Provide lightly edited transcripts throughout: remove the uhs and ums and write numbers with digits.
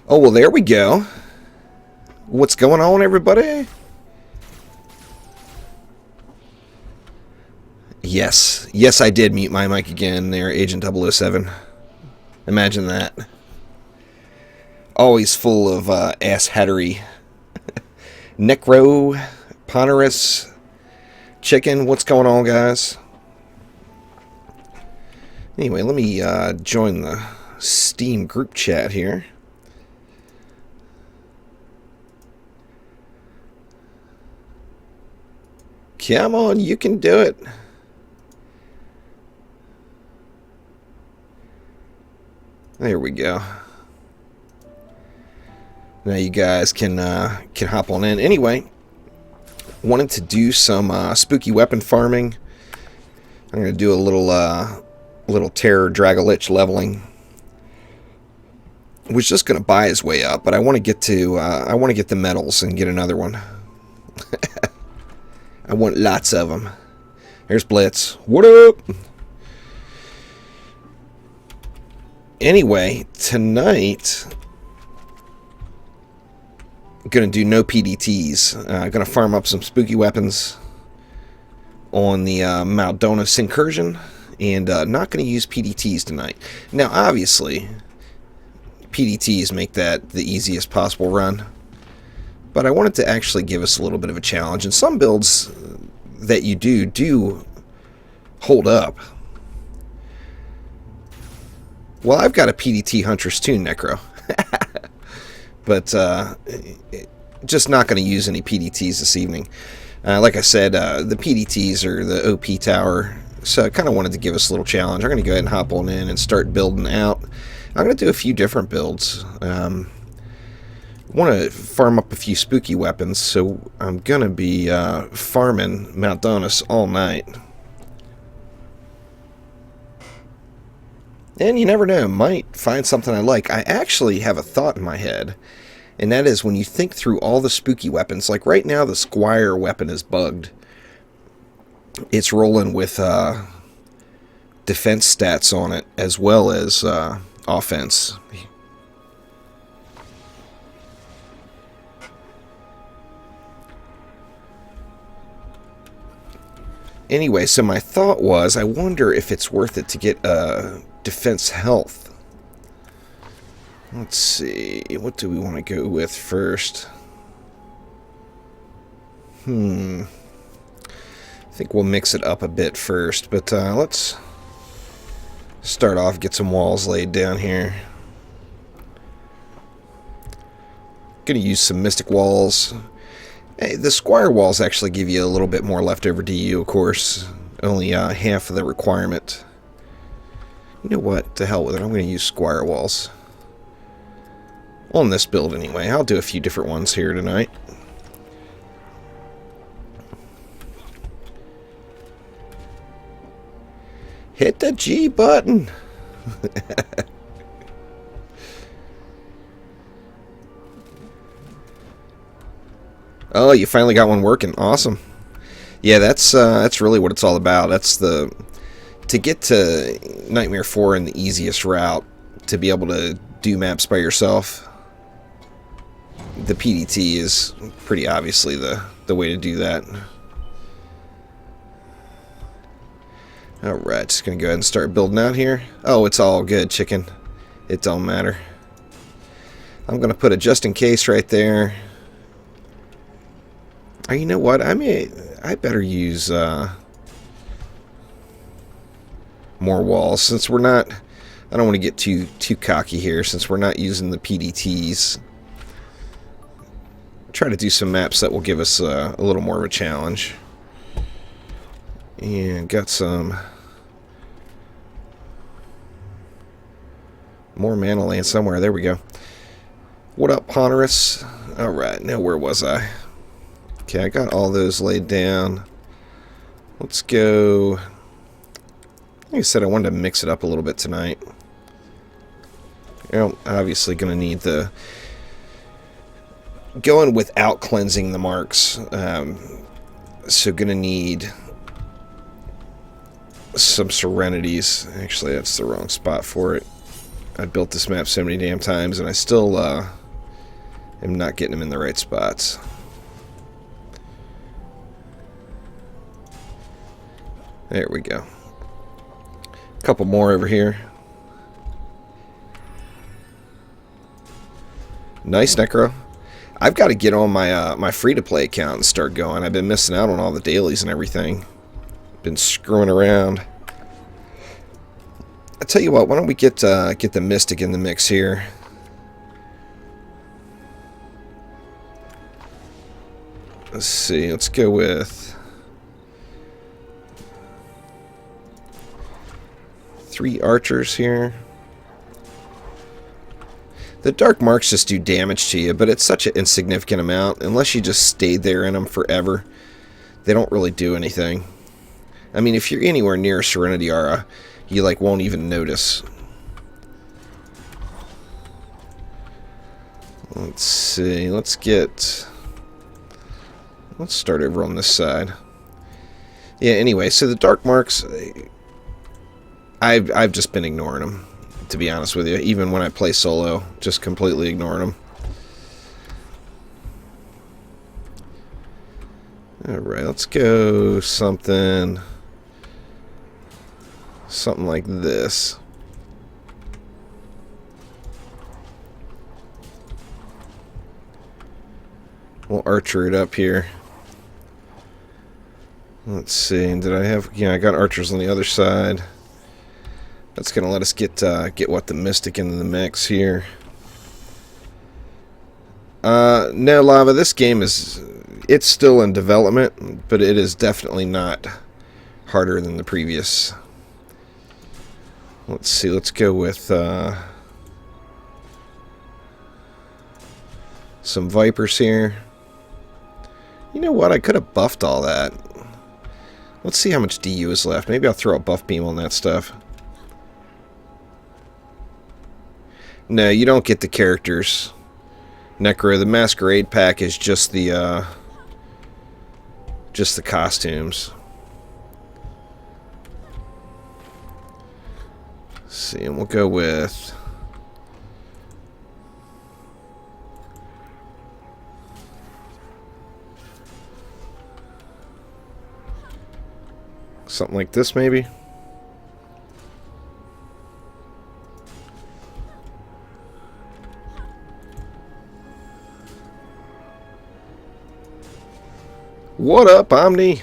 Oh, well, there we go. What's going on, everybody? Yes. Yes, I did mute my mic again there, Agent 007. Imagine that. Always full of ass hattery. Necro, Ponderous, Chicken, what's going on, guys? Anyway, let me join the Steam group chat here. Come on, you can do it. There we go. Now you guys can hop on in. Anyway, wanted to do some spooky weapon farming. I'm going to do a little terror Dragolich leveling. Was just going to buy his way up, but I want to get to the medals and get another one. I want lots of them. There's Blitz. What up? Anyway, tonight I'm gonna do no PDTs. Gonna farm up some spooky weapons on the Maldonis Incursion, and not gonna use PDTs tonight. Now, obviously, PDTs make that the easiest possible run, but I wanted to actually give us a little bit of a challenge, and some builds that you do hold up. Well, I've got a PDT Huntress too, Necro. But just not going to use any PDTs this evening. Like I said, the PDTs are the OP tower, so I kind of wanted to give us a little challenge. I'm going to go ahead and hop on in and start building out. I'm going to do a few different builds. Want to farm up a few spooky weapons, so I'm going to be farming Maldonis all night. And you never know, might find something I like. I actually have a thought in my head, and that is when you think through all the spooky weapons, like right now the Squire weapon is bugged. It's rolling with defense stats on it as well as offense. Anyway, so my thought was, I wonder if it's worth it to get defense health. Let's see, what do we want to go with first? I think we'll mix it up a bit first, but let's start off, get some walls laid down here. Gonna use some mystic walls. Hey, the Squire walls actually give you a little bit more leftover DU, of course. Only half of the requirement. You know what? To hell with it. I'm going to use Squire walls. On this build, anyway. I'll do a few different ones here tonight. Hit the G button! Oh, you finally got one working. Awesome. Yeah, that's really what it's all about. That's to get to Nightmare 4 in the easiest route, to be able to do maps by yourself. The PDT is pretty obviously the way to do that. Alright, just gonna go ahead and start building out here. Oh, it's all good, chicken. It don't matter. I'm gonna put a just in case right there. Oh, you know what? I better use more walls, since we're not. I don't want to get too cocky here, since we're not using the PDTs. Try to do some maps that will give us a little more of a challenge. And got some more mana land somewhere. There we go. What up, Ponderous? Alright, now where was I? Okay, I got all those laid down. Let's go. Like I said, I wanted to mix it up a little bit tonight. You know, obviously going to need the going without cleansing the marks. So going to need some Serenities. Actually, that's the wrong spot for it. I built this map so many damn times, and I still am not getting them in the right spots. There we go. A couple more over here. Nice, Necro. I've got to get on my my free-to-play account and start going. I've been missing out on all the dailies and everything. Been screwing around. I tell you what, why don't we get the Mystic in the mix here? Let's see. Let's go with 3 archers here. The dark marks just do damage to you, but it's such an insignificant amount. Unless you just stayed there in them forever, they don't really do anything. I mean, if you're anywhere near Serenity Aura, you like won't even notice. Let's see. Let's start over on this side. Yeah. Anyway, so the dark marks, I've just been ignoring them, to be honest with you. Even when I play solo, just completely ignoring them. Alright, let's go something like this. We'll archer it up here. Let's see, did I have... Yeah, I got archers on the other side. That's going to let us get the Mystic into the mix here. No, Lava, this game is... It's still in development, but it is definitely not harder than the previous. Let's see, let's go with some Vipers here. You know what, I could have buffed all that. Let's see how much DU is left. Maybe I'll throw a buff beam on that stuff. No, you don't get the characters. Necro, the Masquerade pack is just the costumes. Let's see, and we'll go with something like this, maybe. What up, Omni?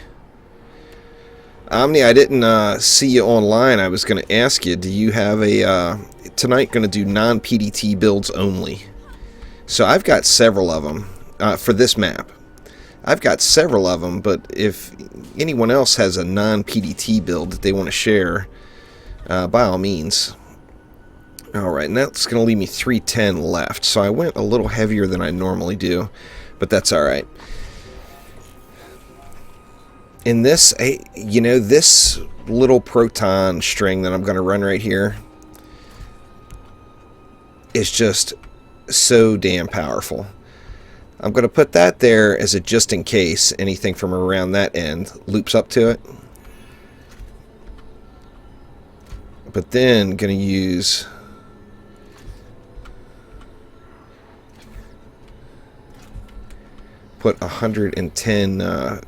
Omni, I didn't see you online. I was going to ask you, do you have a... tonight going to do non-PDT builds only. So I've got several of them for this map. I've got several of them, but if anyone else has a non-PDT build that they want to share, by all means. Alright, and that's going to leave me 310 left. So I went a little heavier than I normally do, but that's alright. In this, you know, this little proton string that I'm going to run right here is just so damn powerful. I'm going to put that there as a just in case anything from around that end loops up to it. But then going to use put 110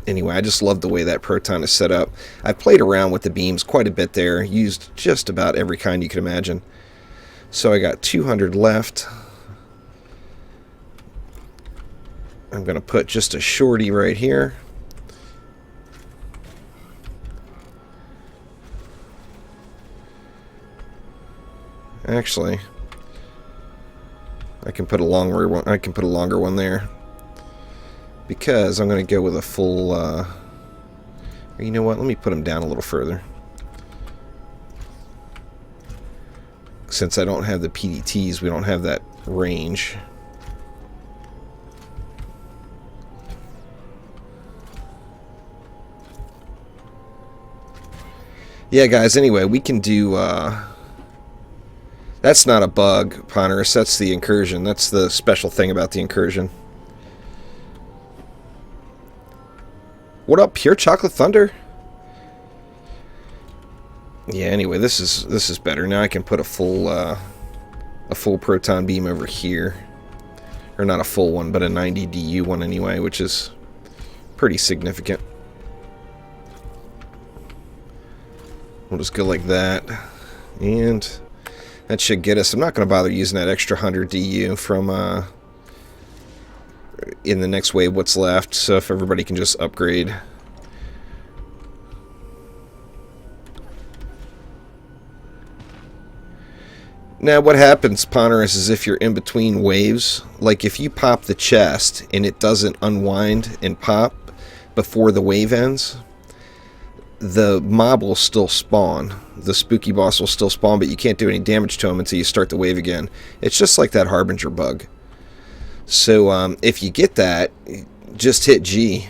anyway, I just love the way that proton is set up. I've played around with the beams quite a bit there, used just about every kind you can imagine. So I got 200 left. I'm going to put just a shorty right here. Actually, I can put a longer one. I can put a longer one there. Because I'm going to go with a full, you know what, let me put them down a little further. Since I don't have the PDTs, we don't have that range. Yeah, guys, anyway, we can do, that's not a bug, Ponderous, that's the Incursion. That's the special thing about the Incursion. What up, Pure Chocolate Thunder? Yeah, anyway, this is better. Now I can put a full proton beam over here. Or not a full one, but a 90 DU one anyway, which is pretty significant. We'll just go like that. And that should get us. I'm not going to bother using that extra 100 DU from in the next wave what's left. So if everybody can just upgrade. Now what happens, Ponderous, is if you're in between waves, like if you pop the chest and it doesn't unwind and pop before the wave ends, the mob will still spawn. The spooky boss will still spawn, but you can't do any damage to him until you start the wave again. It's just like that Harbinger bug. So if you get that, just hit G.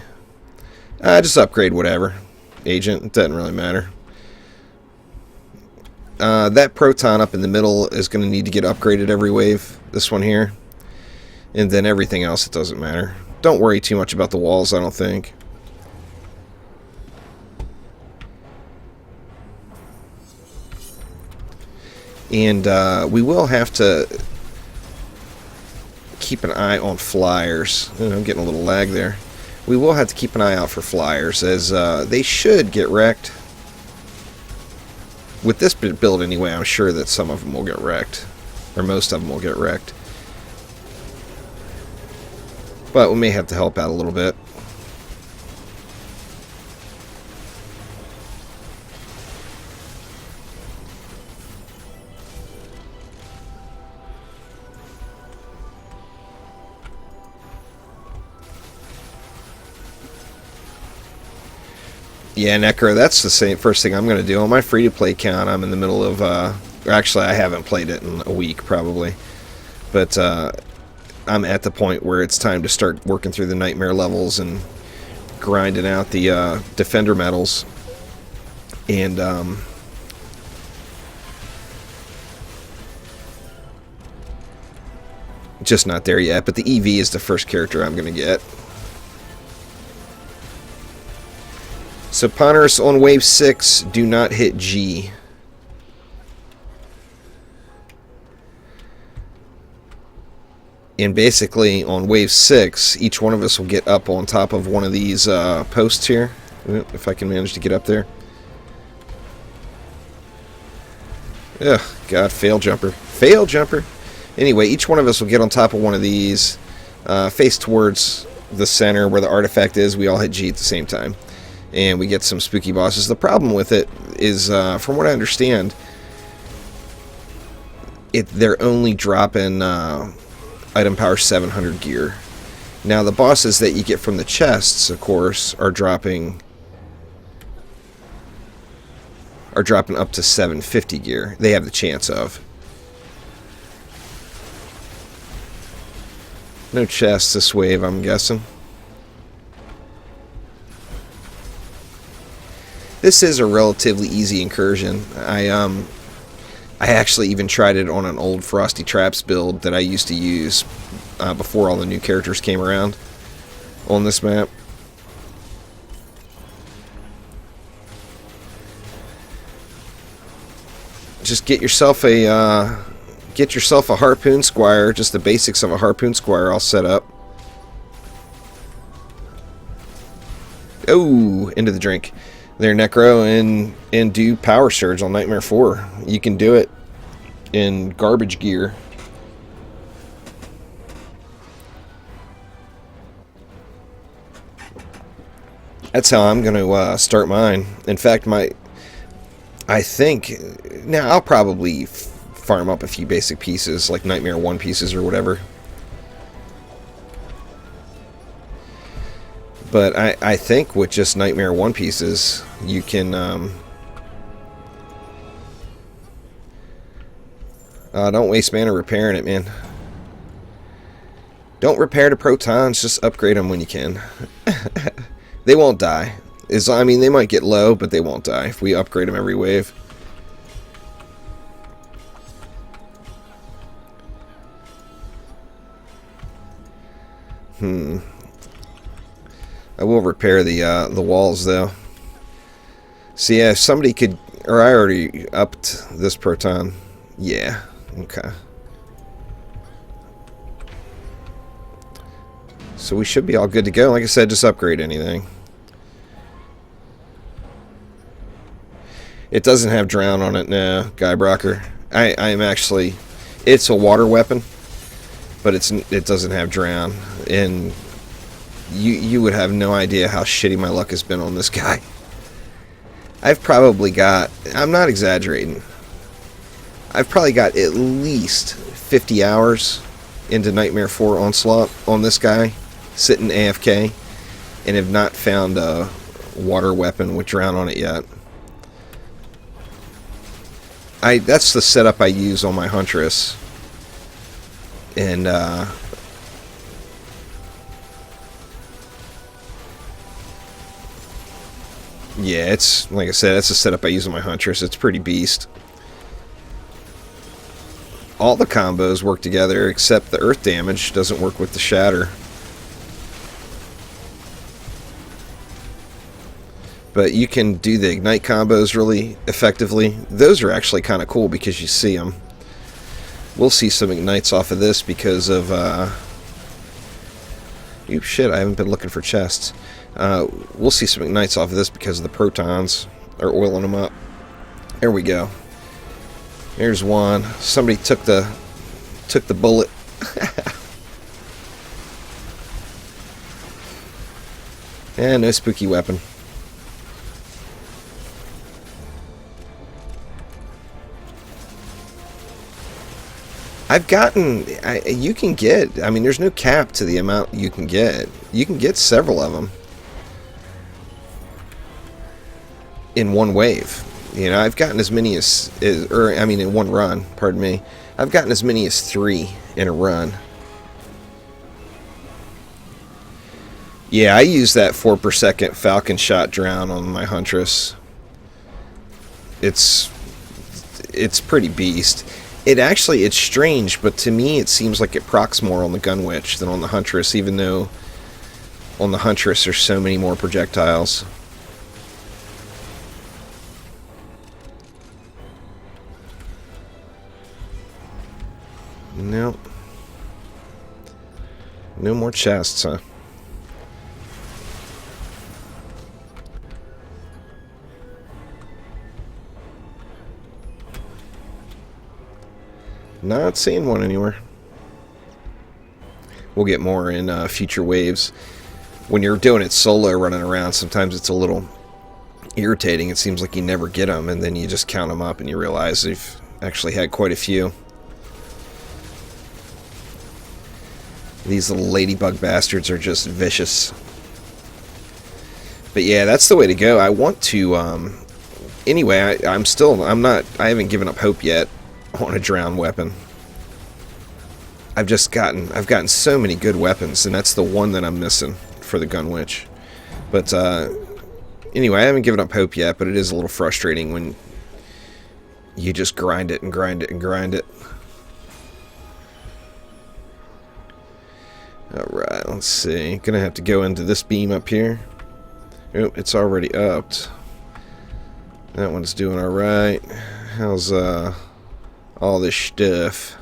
Just upgrade whatever agent. It doesn't really matter. That proton up in the middle is going to need to get upgraded every wave. This one here. And then everything else, it doesn't matter. Don't worry too much about the walls, I don't think. And we will have to keep an eye on flyers. I'm getting a little lag there. We will have to keep an eye out for flyers, as they should get wrecked. With this build anyway, I'm sure that some of them will get wrecked. Or most of them will get wrecked. But we may have to help out a little bit. Yeah, Necro, that's the same first thing I'm going to do. On my free-to-play account, I'm in the middle of... actually, I haven't played it in a week, probably. But I'm at the point where it's time to start working through the nightmare levels and grinding out the defender medals. And... just not there yet, but the EV is the first character I'm going to get. So, Ponderous, on wave 6, do not hit G. And basically, on wave 6, each one of us will get up on top of one of these posts here. If I can manage to get up there. Ugh, God, fail jumper. Fail jumper! Anyway, each one of us will get on top of one of these, face towards the center where the artifact is. We all hit G at the same time. And we get some spooky bosses. The problem with it is, from what I understand, they're only dropping item power 700 gear. Now, the bosses that you get from the chests, of course, are dropping up to 750 gear. They have the chance of. No chests this wave, I'm guessing. This is a relatively easy incursion. I actually even tried it on an old Frosty Traps build that I used to use before all the new characters came around on this map. Just get yourself a harpoon squire, just the basics of a harpoon squire all set up. Oh, into the drink. There, Necro, and do Power Surge on Nightmare 4. You can do it in garbage gear. That's how I'm going to start mine. In fact, I think... Now, I'll probably farm up a few basic pieces, like Nightmare 1 pieces or whatever. But I think with just Nightmare 1 pieces, you can... don't waste mana repairing it, man. Don't repair the protons, just upgrade them when you can. They won't die. I mean, they might get low, but they won't die if we upgrade them every wave. I will repair the walls, though. So yeah, if somebody could... Or I already upped this proton. Yeah. Okay. So we should be all good to go. Like I said, just upgrade anything. It doesn't have drown on it, no, Guybrocker. I'm actually... It's a water weapon, but it doesn't have drown. And you would have no idea how shitty my luck has been on this guy. I've probably got... I'm not exaggerating. I've probably got at least 50 hours into Nightmare 4 Onslaught on this guy, sitting AFK, and have not found a water weapon with drown on it yet. That's the setup I use on my Huntress. And, yeah, it's, like I said, that's the setup I use on my Huntress. It's pretty beast. All the combos work together, except the earth damage doesn't work with the shatter. But you can do the ignite combos really effectively. Those are actually kind of cool because you see them. We'll see some ignites off of this because of... Oops, shit, I haven't been looking for chests. We'll see some ignites off of this because of the protons are oiling them up. There we go. There's one. Somebody took the bullet. And no spooky weapon. I've gotten... you can get... I mean, there's no cap to the amount you can get. You can get several of them in one wave. You know, I've gotten as many as... Or, I mean, in one run, pardon me. I've gotten as many as 3 in a run. Yeah, I use that 4 per second Falcon shot drown on my Huntress. It's pretty beast. It's strange, but to me it seems like it procs more on the Gunwitch than on the Huntress, even though on the Huntress there's so many more projectiles. Nope. No more chests, huh? Not seeing one anywhere. We'll get more in future waves. When you're doing it solo running around, sometimes it's a little irritating. It seems like you never get them, and then you just count them up and you realize you've actually had quite a few. These little ladybug bastards are just vicious. But yeah, that's the way to go. I want to, anyway, I haven't given up hope yet on a drown weapon. I've gotten so many good weapons, and that's the one that I'm missing for the Gunwitch. But, anyway, I haven't given up hope yet, but it is a little frustrating when you just grind it and grind it and grind it. Alright, let's see. Gonna have to go into this beam up here. Oh, it's already upped. That one's doing alright. How's, all this stuff?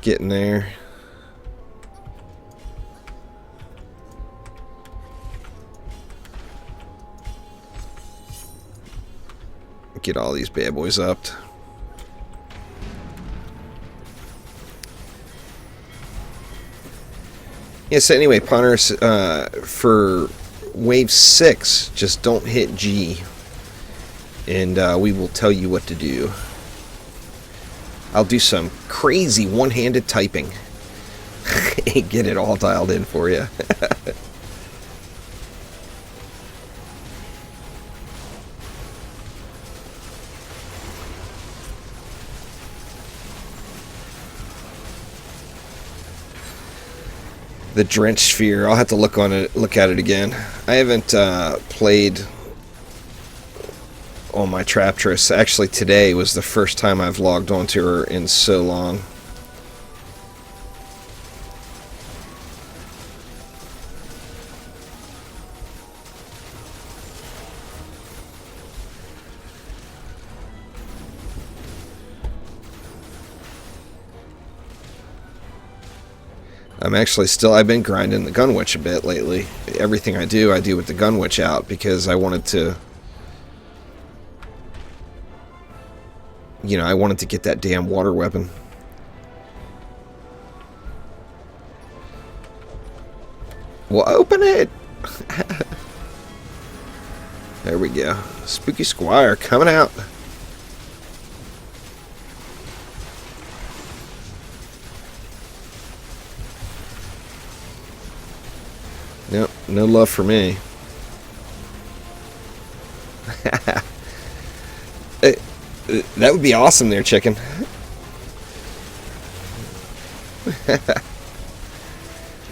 Getting there. Get all these bad boys upped. Yeah, so anyway, punters, for wave 6, just don't hit G, and we will tell you what to do. I'll do some crazy one-handed typing and get it all dialed in for you. The Drench Sphere, I'll have to look at it again. I haven't played on my Traptress. Actually, today was the first time I've logged onto her in so long. I've been grinding the gunwitch a bit lately. Everything I do with the gunwitch out because I wanted to, I wanted to get that damn water weapon. Well, open it! There we go. Spooky Squire coming out. Nope, no love for me. That would be awesome there, chicken.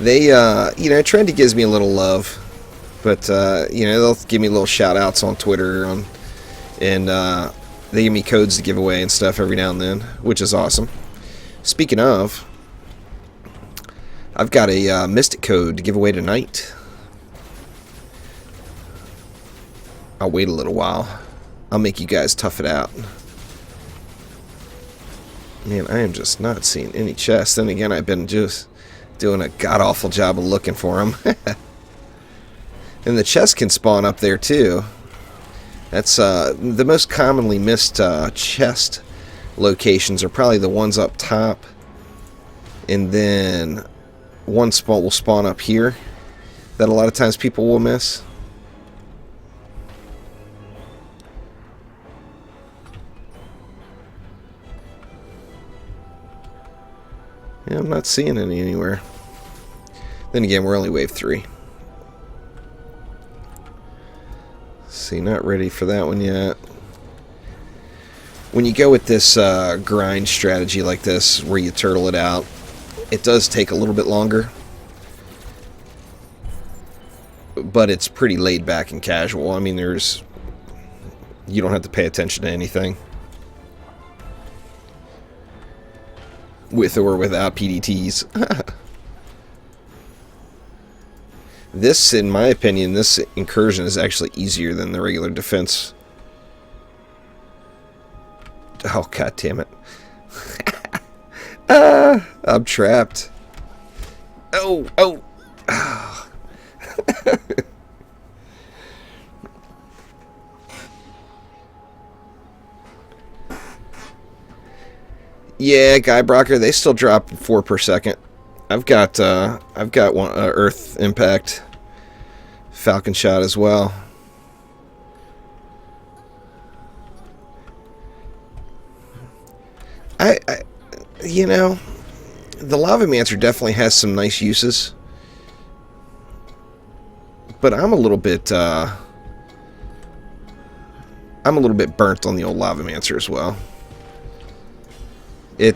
They, Trendy gives me a little love. But, they'll give me little shout-outs on Twitter. And they give me codes to give away and stuff every now and then, which is awesome. Speaking of, I've got a Mystic code to give away tonight. I'll wait a little while. I'll make you guys tough it out. Man, I am just not seeing any chests. Then again, I've been just doing a god-awful job of looking for them. And the chests can spawn up there, too. That's the most commonly missed chest locations are probably the ones up top. And then one spawn will spawn up here that a lot of times people will miss. Yeah, I'm not seeing any anywhere. Then again, we're only wave 3. See, not ready for that one yet. When you go with this grind strategy like this, where you turtle it out, it does take a little bit longer. But it's pretty laid back and casual. I mean, you don't have to pay attention to anything. With or without PDTs. This, in my opinion, this incursion is actually easier than the regular defense. Oh, god damn it. I'm trapped. Oh. Yeah, Guybrocker, they still drop 4 per second. I've got one Earth Impact Falcon Shot as well. The Lavamancer definitely has some nice uses, but I'm a little bit burnt on the old Lavamancer as well. I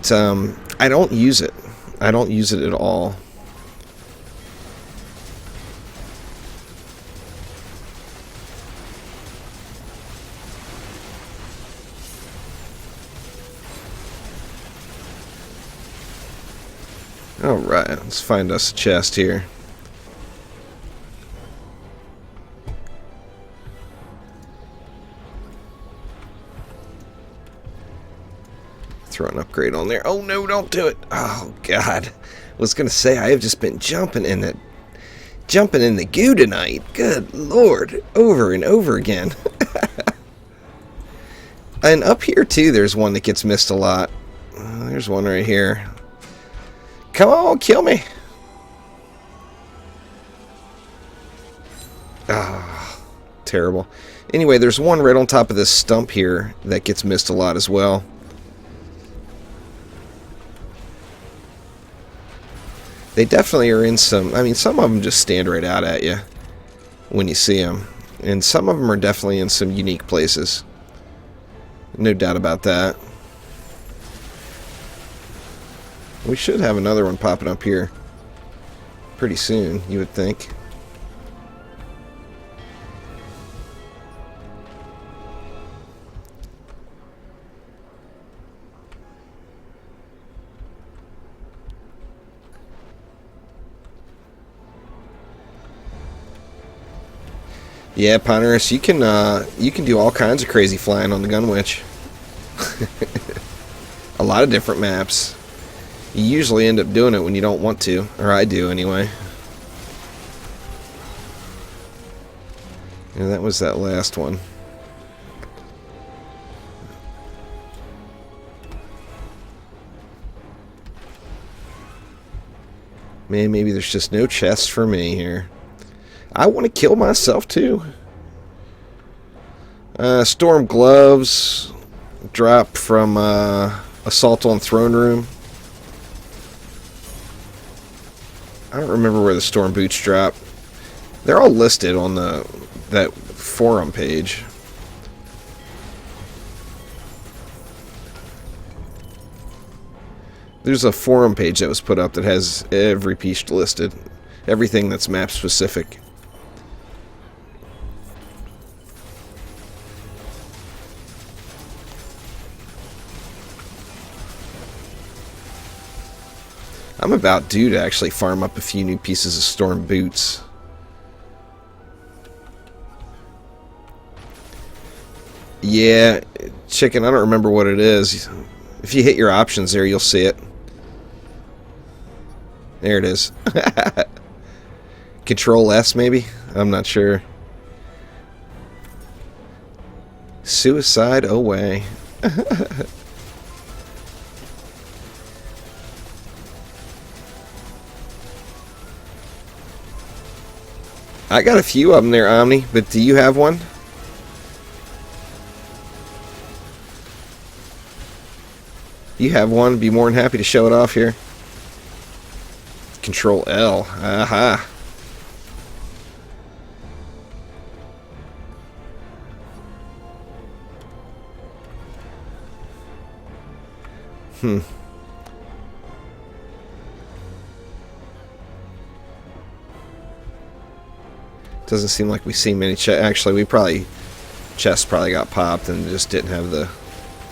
don't use it. I don't use it at all. Alright, let's find us a chest here. Throw an upgrade on there. Oh no, don't do it. Oh god. I was gonna say I have just been jumping in the goo tonight. Good lord. Over and over again. And up here too there's one that gets missed a lot. There's one right here. Come on, kill me. Ah, terrible. Anyway, there's one right on top of this stump here that gets missed a lot as well. They definitely are in some... I mean, some of them just stand right out at you when you see them. And some of them are definitely in some unique places. No doubt about that. We should have another one popping up here pretty soon, you would think. Yeah, Ponderous, you can do all kinds of crazy flying on the Gunwitch. A lot of different maps. You usually end up doing it when you don't want to, or I do anyway. And that was that last one. Man, maybe there's just no chest for me here. I want to kill myself too. Storm gloves drop from Assault on Throne Room. I don't remember where the storm boots drop. They're all listed on that forum page. There's a forum page that was put up that has every piece listed. Everything that's map specific. I'm about due to actually farm up a few new pieces of storm boots. Yeah, chicken, I don't remember what it is. If you hit your options there, you'll see it. There it is. Control S, maybe? I'm not sure. Suicide away. I got a few of them there, Omni, but do you have one? You have one. Be more than happy to show it off here. Control L. Aha. Doesn't seem like we see many chests. Actually, chests probably got popped and just didn't have the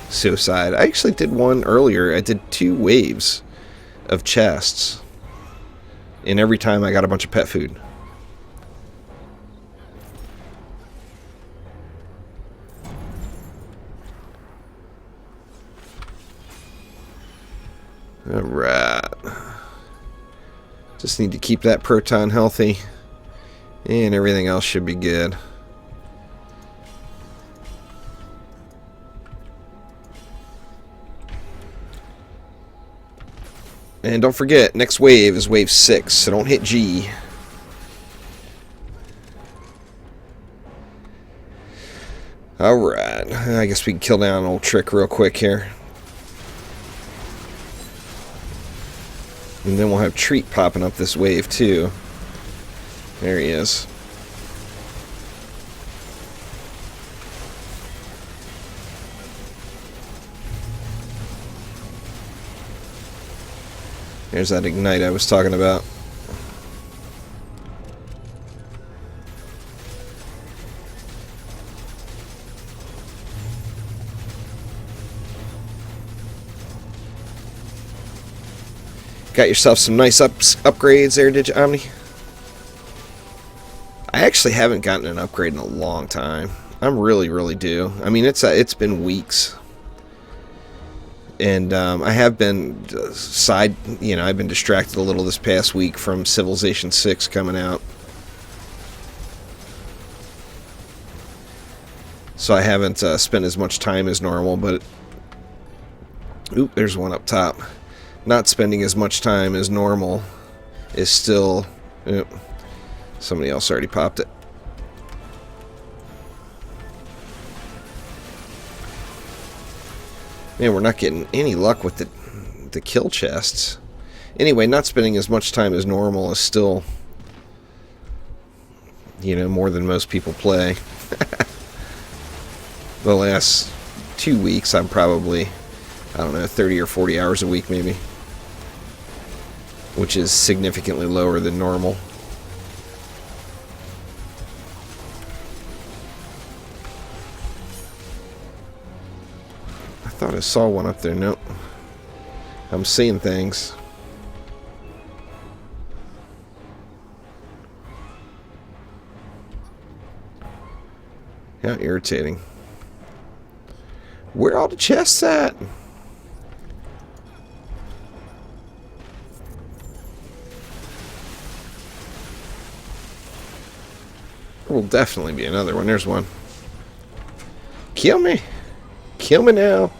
suicide. I actually did one earlier. I did 2 waves of chests. And every time I got a bunch of pet food. Alright. Just need to keep that proton healthy. And everything else should be good. And don't forget, next wave is wave 6, so don't hit G. Alright, I guess we can kill down an old trick real quick here. And then we'll have Treat popping up this wave too. There he is. There's that ignite I was talking about. Got yourself some nice upgrades there, did you, Omni? I actually haven't gotten an upgrade in a long time. I'm really due. I mean, it's been weeks. And I have been I've been distracted a little this past week from Civilization 6 coming out. So I haven't spent as much time as normal, but... Oop, there's one up top. Not spending as much time as normal is still... Oop, somebody else already popped it. Man, we're not getting any luck with the kill chests. Anyway, not spending as much time as normal is still, more than most people play. The last 2 weeks, I'm probably, I don't know, 30 or 40 hours a week maybe. Which is significantly lower than normal. I thought I saw one up there. Nope. I'm seeing things. How irritating. Where are all the chests at? There will definitely be another one. There's one. Kill me. Kill me now.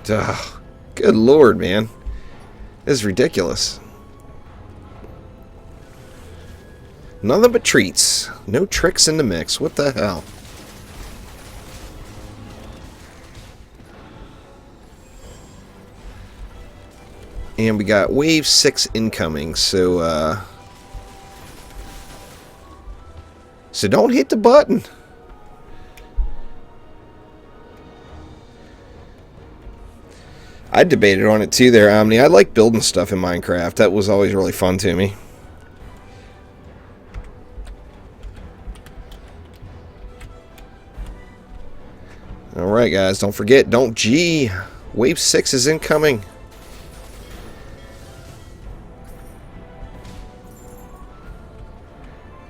Ugh. Good lord, man. This is ridiculous. Nothing but treats. No tricks in the mix. What the hell? And we got wave 6 incoming, so don't hit the button. I debated on it too there, Omni. I like building stuff in Minecraft. That was always really fun to me. Alright guys, don't forget, don't G. Wave 6 is incoming.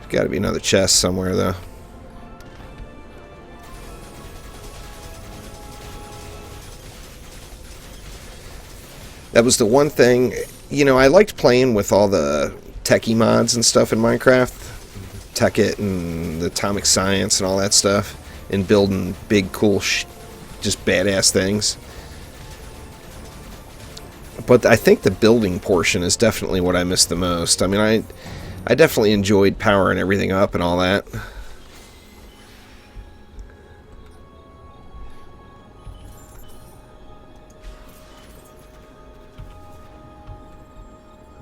Got to be another chest somewhere, though. That was the one thing, you know, I liked playing with all the techie mods and stuff in Minecraft. Tech-It and the Atomic Science and all that stuff. And building big, cool, just badass things. But I think the building portion is definitely what I miss the most. I mean, I definitely enjoyed powering everything up and all that.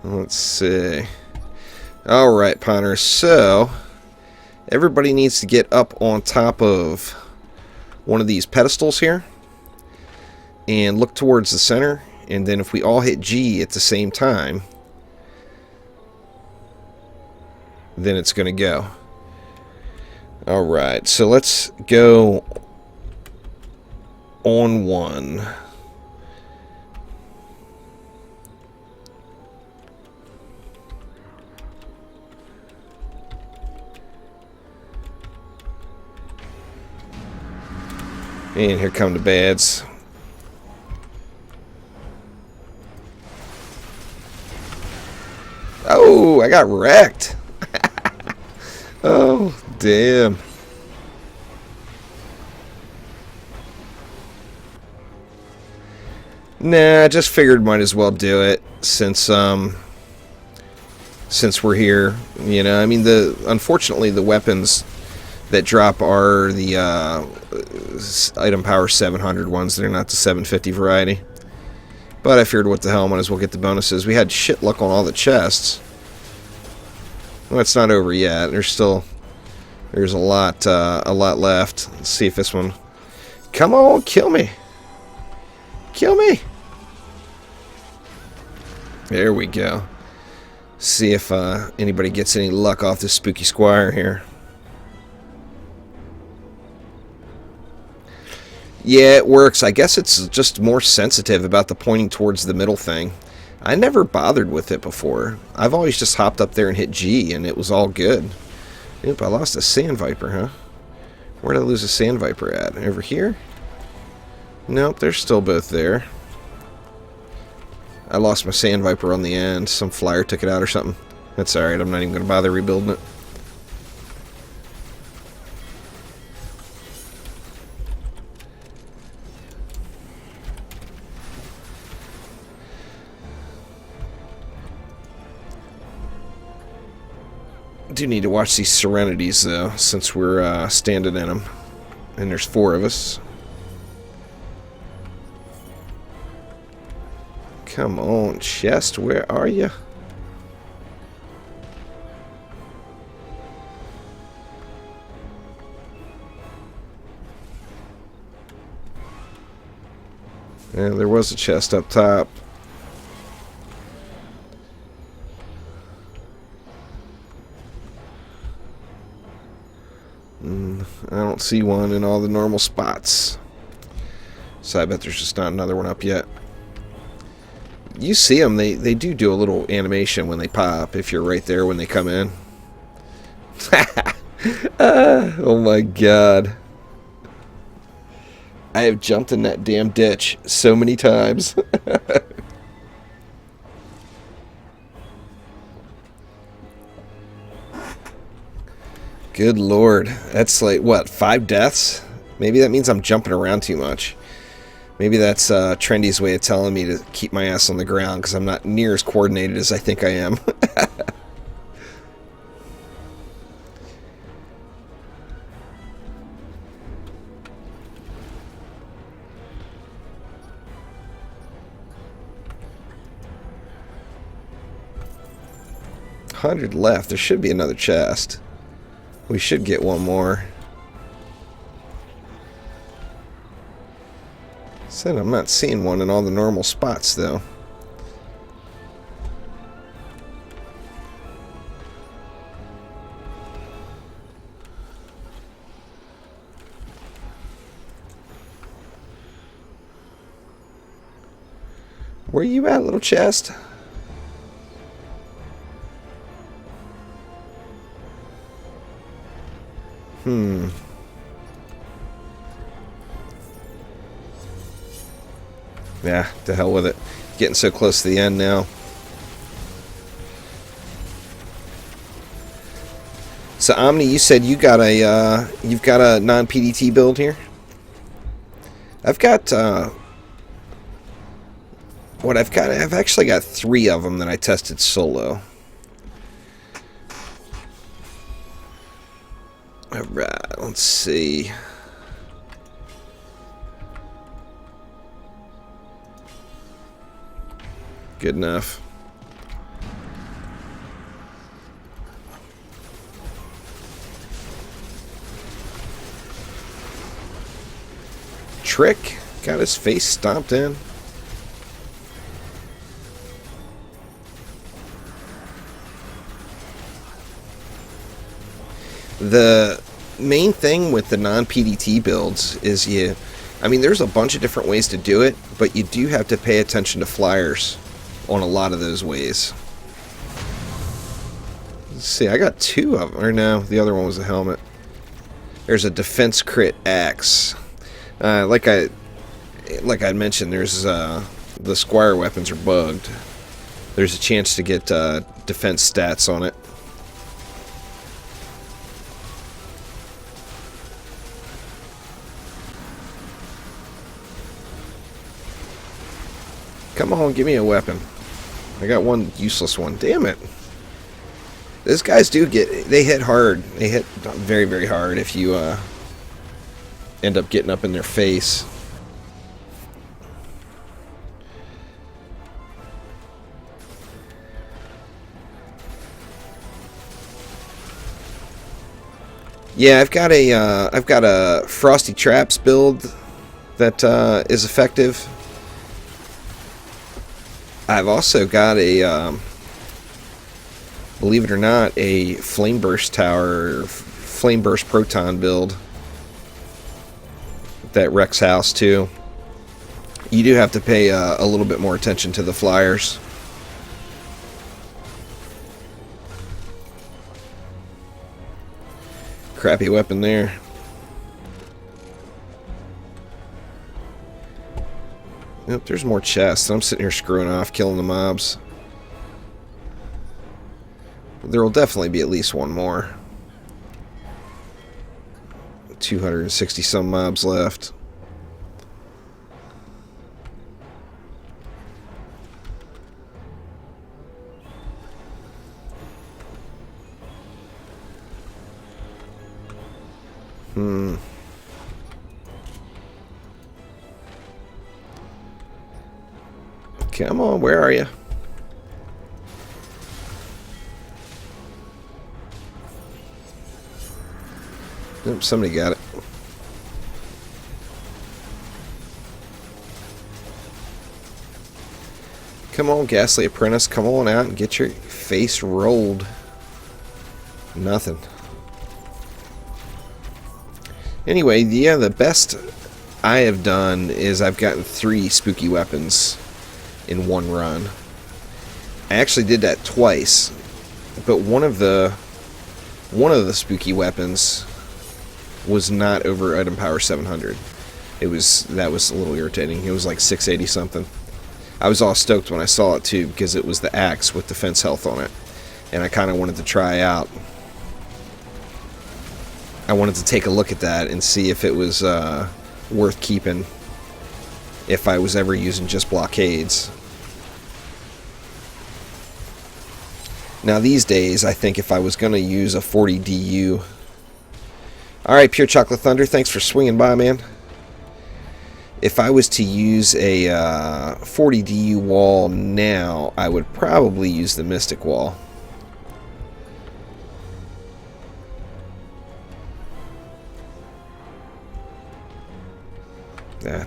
Let's see. Alright, Ponners. So, everybody needs to get up on top of one of these pedestals here. And look towards the center. And then if we all hit G at the same time, then it's going to go. Alright, so let's go on one. And here come the bads. Oh, I got wrecked. Oh, damn. Nah, I just figured might as well do it since we're here. You know, I mean, unfortunately the weapons that drop are the item power 700 ones. They're not the 750 variety. But I figured, what the hell, might as well get the bonuses. We had shit luck on all the chests. Well, it's not over yet. There's a lot left. Let's see if this one. Come on, kill me. Kill me. There we go. See if anybody gets any luck off this spooky squire here. Yeah, it works. I guess it's just more sensitive about the pointing towards the middle thing. I never bothered with it before. I've always just hopped up there and hit G, and it was all good. Oop, I lost a sand viper, huh? Where did I lose a sand viper at? Over here? Nope, they're still both there. I lost my sand viper on the end. Some flyer took it out or something. That's alright, I'm not even going to bother rebuilding it. Do need to watch these serenities though, since we're standing in them, and there's 4 of us. Come on, chest, where are you? Yeah, there was a chest up top. I don't see one in all the normal spots. So I bet there's just not another one up yet. You see them, they do a little animation when they pop, if you're right there when they come in. Oh my god. I have jumped in that damn ditch so many times. Good lord. That's like, what, 5 deaths? Maybe that means I'm jumping around too much. Maybe that's Trendy's way of telling me to keep my ass on the ground because I'm not near as coordinated as I think I am. $100 left. There should be another chest. We should get one more. Said I'm not seeing one in all the normal spots though. Where you at, little chest? Yeah, to hell with it. Getting so close to the end now. So Omni, you said you got a you've got a non-PDT build here. I've got I've actually got 3 of them that I tested solo. Alright, let's see. Good enough. Trick got his face stomped in. The main thing with the non-PDT builds is I mean, there's a bunch of different ways to do it, but you do have to pay attention to flyers on a lot of those ways. Let's see, I got 2 of them. Or no, the other one was a helmet. There's a defense crit axe. Like I mentioned, there's the Squire weapons are bugged. There's a chance to get defense stats on it. Come on, give me a weapon. I got one useless one. Damn it. Those guys do they hit hard. They hit very, very hard if you end up getting up in their face. Yeah, I've got a Frosty Traps build that is effective. I've also got a, believe it or not, a Flame Burst Tower, or Flame Burst Proton build that wrecks house too. You do have to pay a little bit more attention to the flyers. Crappy weapon there. Yep, there's more chests. I'm sitting here screwing off, killing the mobs. There will definitely be at least one more. 260 some mobs left. Come on, where are you? Nope, somebody got it. Come on, Ghastly Apprentice, come on out and get your face rolled. Nothing. Anyway, yeah, the best I have done is I've gotten 3 spooky weapons in one run. I actually did that twice, but one of the spooky weapons was not over item power 700. That was a little irritating. It was like 680 something. I was all stoked when I saw it too because it was the axe with defense health on it, and I kind of wanted to try out. I wanted to take a look at that and see if it was worth keeping if I was ever using just blockades. Now these days, I think if I was going to use a 40 DU... Alright, Pure Chocolate Thunder, thanks for swinging by, man. If I was to use a 40 DU wall now, I would probably use the Mystic Wall.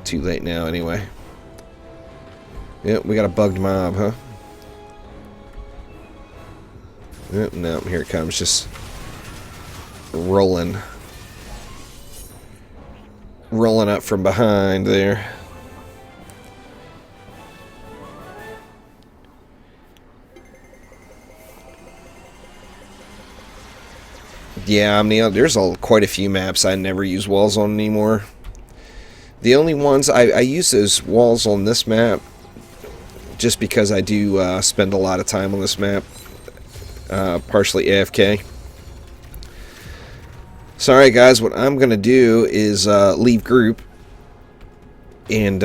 Too late now anyway. Yep, we got a bugged mob, huh? Yep, no, here it comes, just rolling up from behind there. Yeah, I mean, there's quite a few maps I never use walls on anymore. The only ones I use those walls on this map just because I do spend a lot of time on this map, partially AFK. Sorry guys, what I'm gonna do is leave group and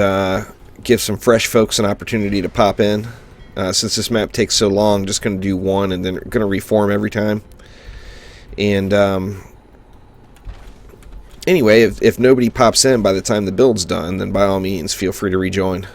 give some fresh folks an opportunity to pop in. Since this map takes so long, just gonna do one and then gonna reform every time. And anyway, if nobody pops in by the time the build's done, then by all means feel free to rejoin.